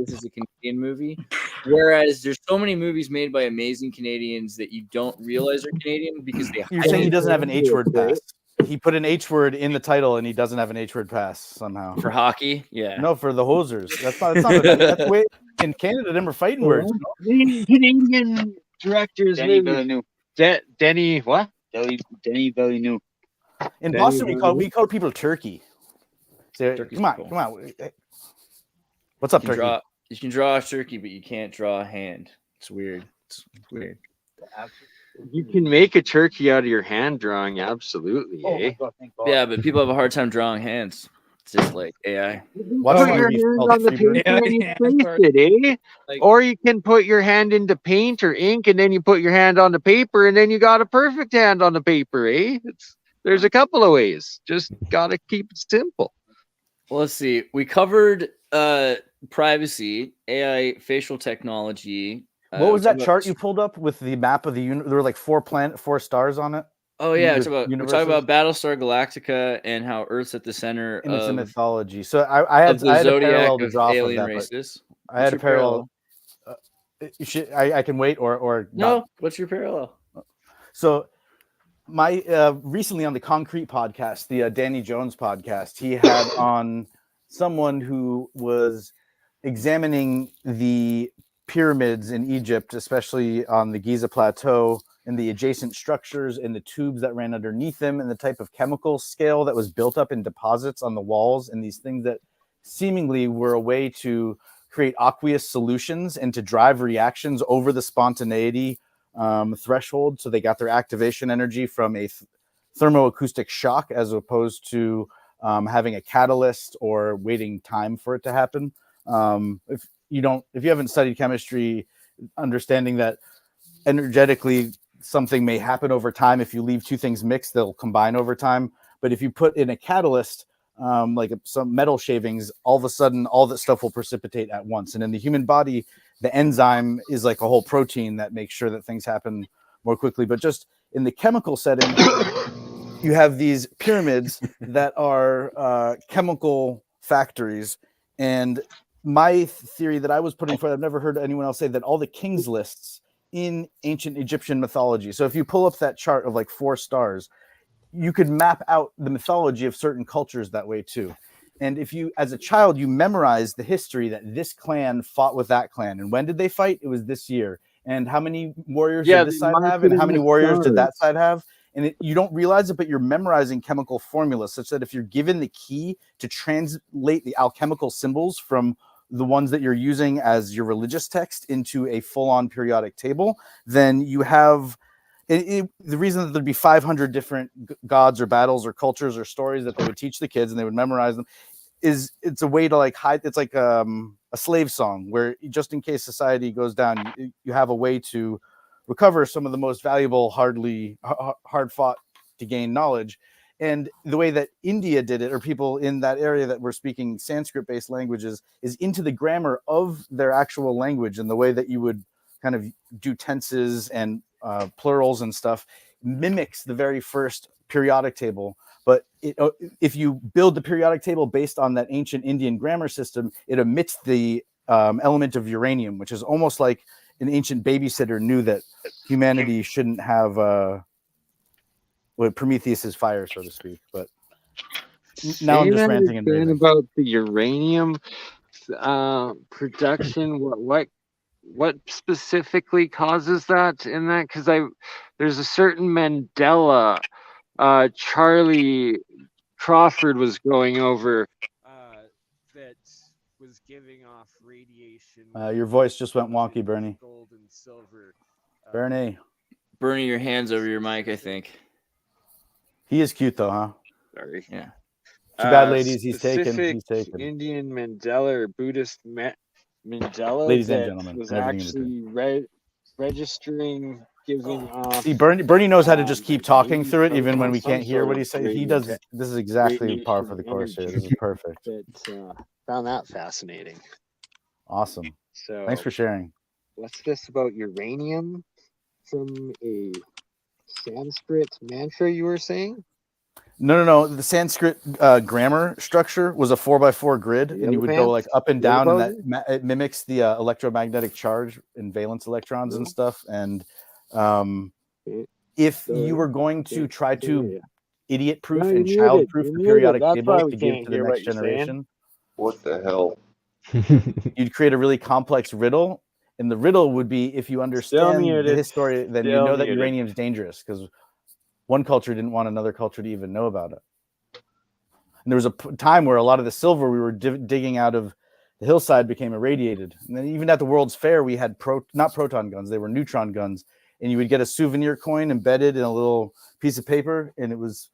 this is a Canadian movie. Whereas there's so many movies made by amazing Canadians that you don't realize are Canadian because they. You're saying he doesn't have an H word pass. He put an H word in the title and he doesn't have an H word pass somehow. For hockey, yeah. No, for the hosers. That's not that's the way in Canada them are fighting words. Canadian directors. Denny Villeneuve. Denny what? Denny Villeneuve. In Boston, we call people turkey. So, come on. What's up, turkey? You can draw a turkey, but you can't draw a hand. It's weird. It's weird. You can make a turkey out of your hand drawing, absolutely. Yeah, but people have a hard time drawing hands. It's just like AI. Put your hand on the paper and you trace it, or you can put your hand into paint or ink, and then you put your hand on the paper, and then you got a perfect hand on the paper, There's a couple of ways. Just gotta keep it simple. Well, let's see. We covered privacy, AI, facial technology. What was that chart you pulled up with the map of the universe? There were like 4 stars on it. Oh yeah, we're talking about Battlestar Galactica and how Earth's at the center and of it's a mythology. So I had a parallel to draw from that. Races. I had a parallel. I can wait or no. Not. What's your parallel? So my recently on the Concrete podcast, the Danny Jones podcast, he had on someone who was examining the pyramids in Egypt, especially on the Giza Plateau, and the adjacent structures and the tubes that ran underneath them, and the type of chemical scale that was built up in deposits on the walls, and these things that seemingly were a way to create aqueous solutions and to drive reactions over the spontaneity threshold. So they got their activation energy from a thermoacoustic shock as opposed to having a catalyst or waiting time for it to happen. If you haven't studied chemistry, understanding that energetically something may happen over time. If you leave two things mixed, they'll combine over time. But if you put in a catalyst, like some metal shavings, all of a sudden all that stuff will precipitate at once. And in the human body, the enzyme is like a whole protein that makes sure that things happen more quickly. But just in the chemical setting, you have these pyramids that are chemical factories. And my theory that I was putting forward, I've never heard anyone else say, that all the king's lists in ancient Egyptian mythology. So if you pull up that chart of like 4 stars, you could map out the mythology of certain cultures that way too. And if you, as a child, you memorize the history that this clan fought with that clan, and when did they fight? It was this year. And how many warriors did this side have, and how many warriors did that side have? And you don't realize it, but you're memorizing chemical formulas such that if you're given the key to translate the alchemical symbols from the ones that you're using as your religious text into a full-on periodic table, then you have the reason that there'd be 500 different gods or battles or cultures or stories that they would teach the kids and they would memorize them is it's a way to like hide. It's like a slave song where just in case society goes down, you have a way to recover some of the most valuable, hard fought to gain knowledge. And the way that India did it, or people in that area that were speaking Sanskrit-based languages, is into the grammar of their actual language, and the way that you would kind of do tenses and plurals and stuff mimics the very first periodic table. But if you build the periodic table based on that ancient Indian grammar system, it omits the element of uranium, which is almost like an ancient babysitter knew that humanity shouldn't have Prometheus's fire, so to speak. But now I'm just ranting and raving about the uranium production. What specifically causes that in that? Because there's a certain Mandela. Charlie Crawford was going over that was giving off radiation. Your voice just went wonky, Bernie. Gold and silver. Bernie, your hands over your mic, I think. He is cute though, huh? Sorry. Yeah. Too bad, ladies. He's taken. Indian Mandela or Buddhist Mandela. Ladies and gentlemen, was actually registering, giving off. See, Bernie knows how to just keep talking through it, even when we can't hear what he's saying. He does. This is exactly par for the course here. This is perfect. Found that fascinating. Awesome. So, thanks for sharing. What's this about uranium from a Sanskrit mantra you were saying? No. The Sanskrit grammar structure was a 4x4 grid, and you would go like up and down, and it mimics the electromagnetic charge and valence electrons and stuff. And if you were going to try to idiot-proof and child-proof the periodic table to give to the next generation, what the hell? You'd create a really complex riddle, and the riddle would be, if you understand the history, then you know that uranium is dangerous, because one culture didn't want another culture to even know about it. And there was a time where a lot of the silver we were digging out of the hillside became irradiated. And then even at the World's Fair, we had not proton guns, they were neutron guns. And you would get a souvenir coin embedded in a little piece of paper, and it was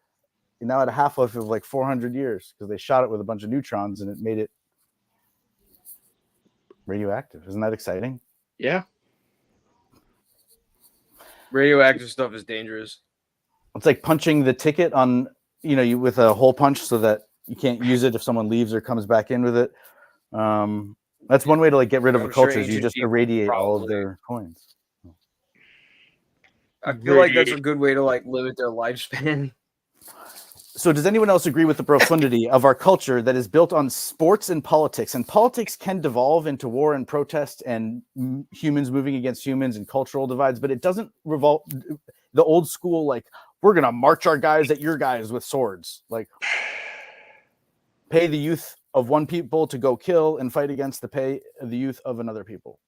now at a half-life of like 400 years, because they shot it with a bunch of neutrons, and it made it radioactive. Isn't that exciting? Yeah. Radioactive stuff is dangerous. It's like punching the ticket on, you with a hole punch, so that you can't use it if someone leaves or comes back in with it. That's one way to get rid of a culture. You just irradiate all of their coins. I feel like that's a good way to limit their lifespan. So does anyone else agree with the profundity of our culture that is built on sports and politics? And politics can devolve into war and protest and humans moving against humans and cultural divides, but it doesn't revolve the old school, we're going to march our guys at your guys with swords. Pay the youth of one people to go kill and fight against the pay of the youth of another people,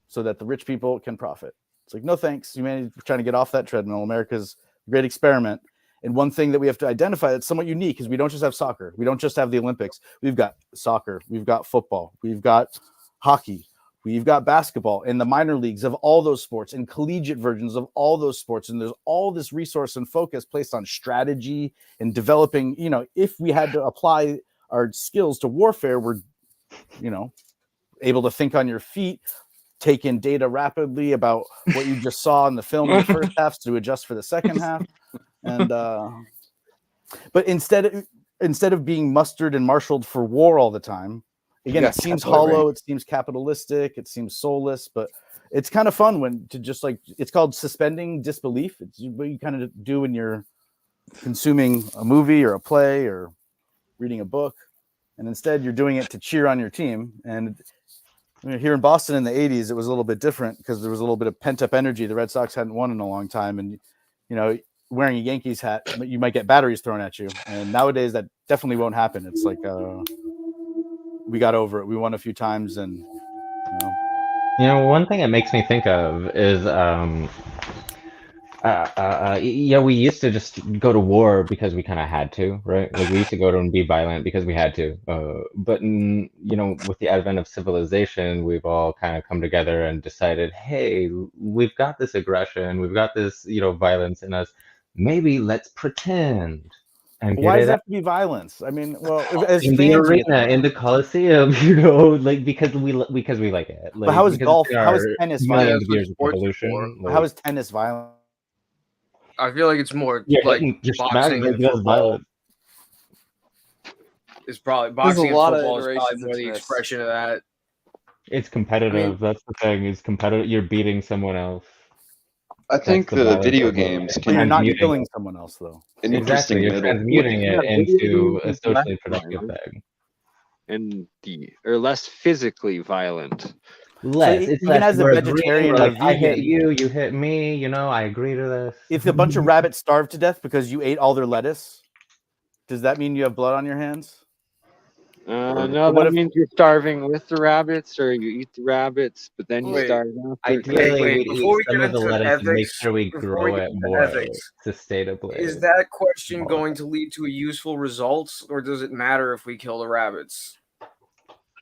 so that the rich people can profit. It's no thanks. Humanity's trying to get off that treadmill. America's a great experiment. And one thing that we have to identify that's somewhat unique is we don't just have soccer. We don't just have the Olympics. We've got soccer. We've got football. We've got hockey. We've got basketball and the minor leagues of all those sports and collegiate versions of all those sports. And there's all this resource and focus placed on strategy and developing, if we had to apply our skills to warfare, we're, able to think on your feet, take in data rapidly about what you just saw in the film in the first half to adjust for the second half. And but instead of being mustered and marshaled for war all the time, again, it seems hollow, it seems capitalistic, it seems soulless, but it's kind of fun when to just it's called suspending disbelief. It's what you kind of do when you're consuming a movie or a play or reading a book, and instead you're doing it to cheer on your team. And here in Boston in the 80s, it was a little bit different because there was a little bit of pent-up energy. The Red Sox hadn't won in a long time, and wearing a Yankees hat, you might get batteries thrown at you. And nowadays that definitely won't happen. It's we got over it. We won a few times, and one thing it makes me think of is we used to just go to war because we kind of had to, right? We used to go to and be violent because we had to. But with the advent of civilization, we've all kind of come together and decided, hey, we've got this aggression, we've got this, violence in us. Maybe let's pretend. And why does it have to be violence? I mean, as in the arena, in the Coliseum, because we like it. But how is golf? How is tennis violent? How is tennis violent? I feel like it's more boxing and football. It's probably boxing and football is probably more the expression of that. It's competitive. That's the thing. It's competitive. You're beating someone else. I think the video games can. You're not killing someone else, though. Exactly. You're transmuting it into a socially productive thing. Or less physically violent. Less. So even as a vegetarian, I hit you, you hit me. I agree to this. If a bunch of rabbits starve to death because you ate all their lettuce, does that mean you have blood on your hands? No, that means you're starving with the rabbits, or you eat the rabbits, but then you starve after. Ideally, before we get into ethics, make sure we grow it more sustainably. Is that question going to lead to a useful result, or does it matter if we kill the rabbits?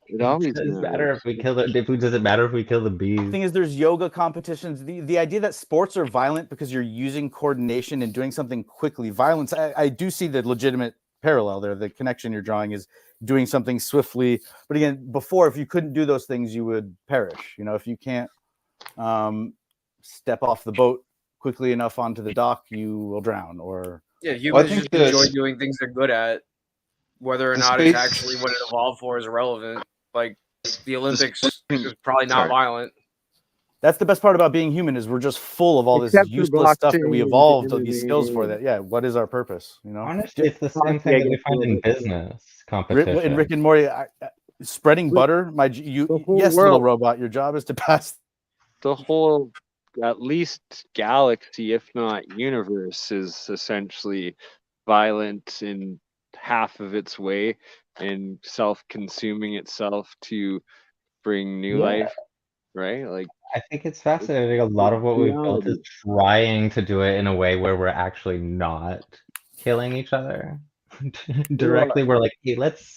It always does matter if we kill the. Does it matter if we kill the bees? The thing is, there's yoga competitions. The idea that sports are violent because you're using coordination and doing something quickly. Violence. I do see the legitimate parallel there. The connection you're drawing is doing something swiftly. But again, before, if you couldn't do those things, you would perish. If you can't step off the boat quickly enough onto the dock, you will drown. Or humans just enjoy doing things they're good at. Whether or not it's actually what it evolved for is irrelevant. Like the Olympics is probably not violent. That's the best part about being human is we're just full of all this Except for useless stuff that we boxing and evolved these skills for. MMA. That what is our purpose? You know, Honestly, it's the same Hockey, thing I that we guess, a find little in bit. business in competition. Rick and Morty, spreading But butter. the whole Yes, little world, robot. Your job is to pass. the whole, at least galaxy, if not universe, is essentially violent in half of its way and self-consuming itself to bring new Yeah, life, right? Like I think it's fascinating. A lot of what we've built is reality. trying to do it in a way where we're actually not killing each other directly. We're like, hey, let's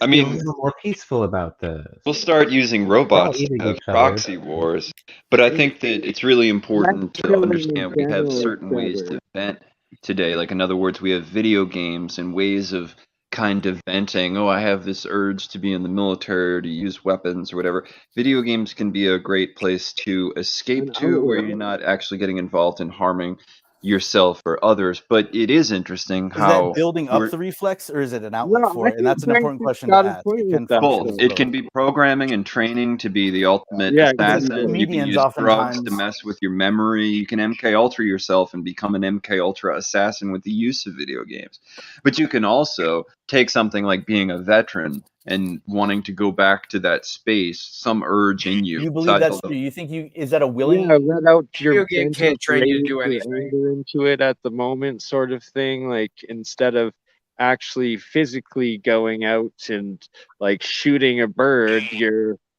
I be a mean, little more peaceful about this. we'll start using We're all robots to eating have each other. proxy wars, but I think that it's really That's important to killing in understand we have general certain each ways other. to vent today. Like, in other words, we have video games and ways of kind of venting. Oh, I have this urge to be in the military or to use weapons or whatever. Video games can be a great place to escape An to, where outlet. you're not actually getting involved in harming yourself or others. But it is interesting Is that how building up we're the reflex, or is it an outlet No, for I it? And think that's an important Frank's question to got a ask. point It with can that, function both. as though. It both. can be programming and training to be the ultimate Yeah, Because assassin. You can comedians use drugs to oftentimes, mess with your memory. You can MK Ultra yourself and become an MK Ultra assassin with the use of video games. But you can also take something like being a veteran and wanting to go back to that space, some urge in you. you believe Besides that's all true. the You think is that a willing? Yeah, let out your Video game pent up can't train you to rage do or anything. anger into it at the moment, sort of thing. Like instead of actually physically going out and like shooting a bird,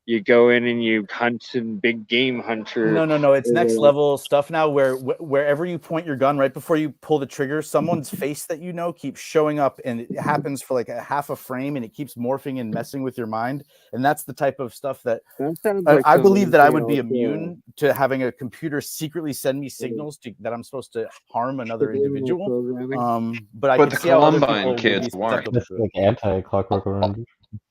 you go in and you hunt in big game hunter. No. It's next Or, level stuff now where wherever you point your gun right before you pull the trigger, someone's face that you know keeps showing up and it happens for like a half a frame and it keeps morphing and messing with your mind. And that's the type of stuff that that sounds like I some believe that I MK would be Ultra immune to having a computer secretly send me signals that I'm supposed to harm another subliminal individual. programming. But I but could the see how other Columbine people would kids be weren't. susceptible That's to it. like anti-Clockwork Orange.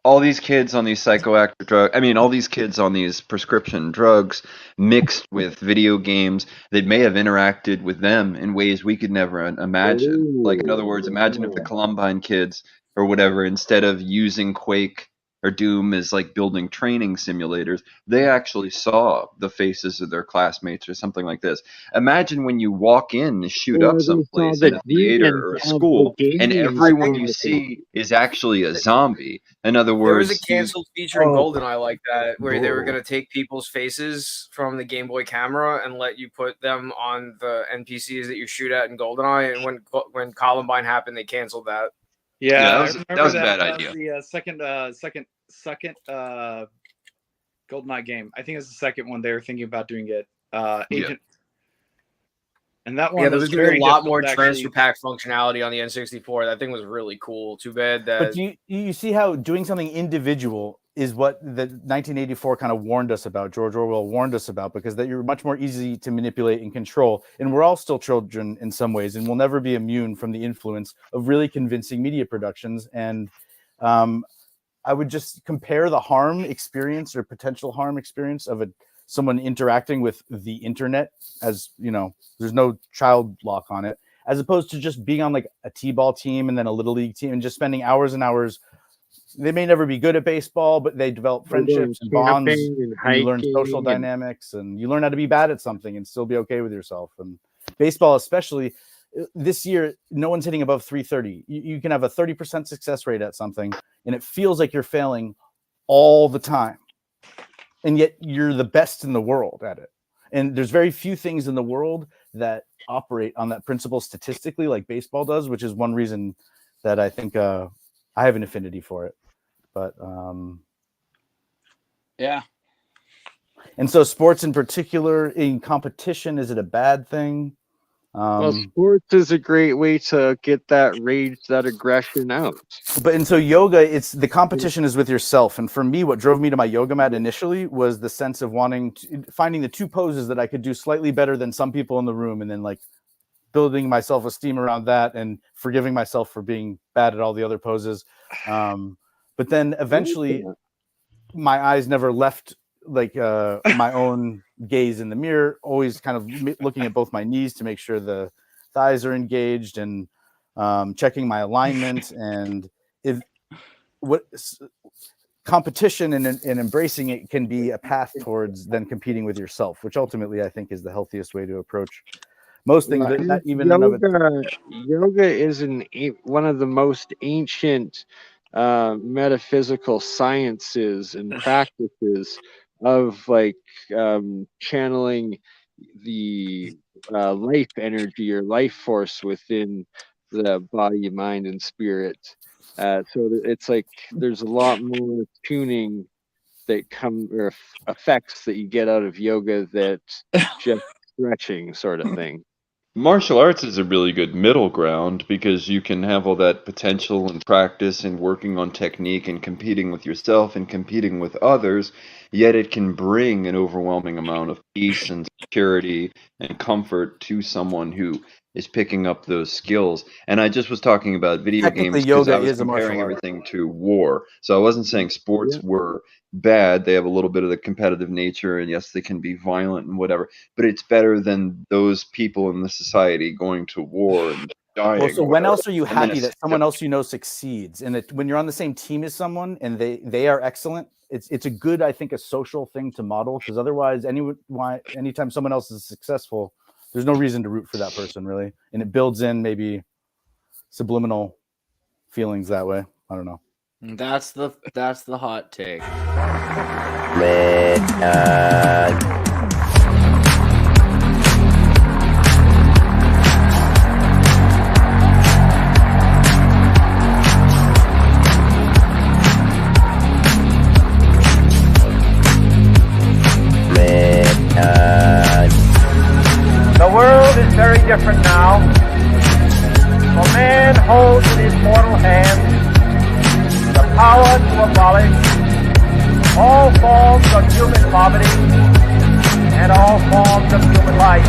All these kids on these psychoactive drugs, I mean, all these kids on these prescription drugs mixed with video games that may have interacted with them in ways we could never imagine. Like, in other words, imagine if the Oh, Columbine kids or whatever, instead of using Quake or Doom as like building training simulators, they actually saw the faces of their classmates or something like this. Imagine when you walk in to shoot up or they saw someplace in the a theater demons or a of the school, and games everyone on you the see is actually a zombie. In other There was a words, canceled feature in Oh, GoldenEye like that, where they were whoa. going to take people's faces from the Game Boy camera and let you put them on the NPCs that you shoot at in GoldenEye. And when Columbine happened, they canceled that. Yeah, that I was remember a bad that idea. was the second GoldenEye game. I think it's the second one they were thinking about doing it. Agent, and that one Yeah, there was was going to be very a lot difficult more to transfer actually. pack functionality on the N64. That thing was really cool. Too bad that. But you see how doing something individual is what the 1984 kind of warned us about. George Orwell warned us about, because that you're much more easy to manipulate and control. And we're all still children in some ways, and we'll never be immune from the influence of really convincing media productions. And I would just compare the harm experience or potential harm experience of someone interacting with the internet, as you know, there's no child lock on it, as opposed to just being on like a t-ball team and then a little league team and just spending hours and hours. They may never be good at baseball, but they develop friendships and bonds, and and you learn social hiking and dynamics, and you learn how to be bad at something and still be okay with yourself. And baseball, especially this year, no one's hitting above 330. You can have a 30% success rate at something, and it feels like you're failing all the time. And yet you're the best in the world at it. And there's very few things in the world that operate on that principle statistically like baseball does, which is one reason that I think I have an affinity for it. But yeah. And so sports in particular, in competition, is it a bad thing? Well, sports is a great way to get that rage, that aggression out. And so yoga, it's the competition is with yourself. And for me, what drove me to my yoga mat initially was the sense of finding the two poses that I could do slightly better than some people in the room, and then like building my self-esteem around that and forgiving myself for being bad at all the other poses. But then eventually my eyes never left like my own gaze in the mirror, always kind of looking at both my knees to make sure the thighs are engaged, and checking my alignment. And competition and embracing it can be a path towards then competing with yourself, which ultimately I think is the healthiest way to approach most things. That even yoga is one of the most ancient metaphysical sciences and practices of like channeling the life energy or life force within the body, mind, and spirit. So it's like there's a lot more tuning that come or effects that you get out of yoga that just stretching sort of thing. Martial arts is a really good middle ground because you can have all that potential and practice and working on technique and competing with yourself and competing with others, yet it can bring an overwhelming amount of peace and security and comfort to someone who is picking up those skills. And I just was talking about video games because I was comparing everything to war. So I wasn't saying sports were bad. They have a little bit of the competitive nature, and yes, they can be violent and whatever, but it's better than those people in the society going to war and dying. Well, so when else are you happy that someone else you know succeeds? And when you're on the same team as someone and they are excellent, it's a good, I think, a social thing to model, because otherwise anytime someone else is successful, there's no reason to root for that person, really. And it builds in maybe subliminal feelings that way. I don't know. That's the hot take. The world is very different now. For man holds in his mortal hand the power to abolish all forms of human poverty and all forms of human life.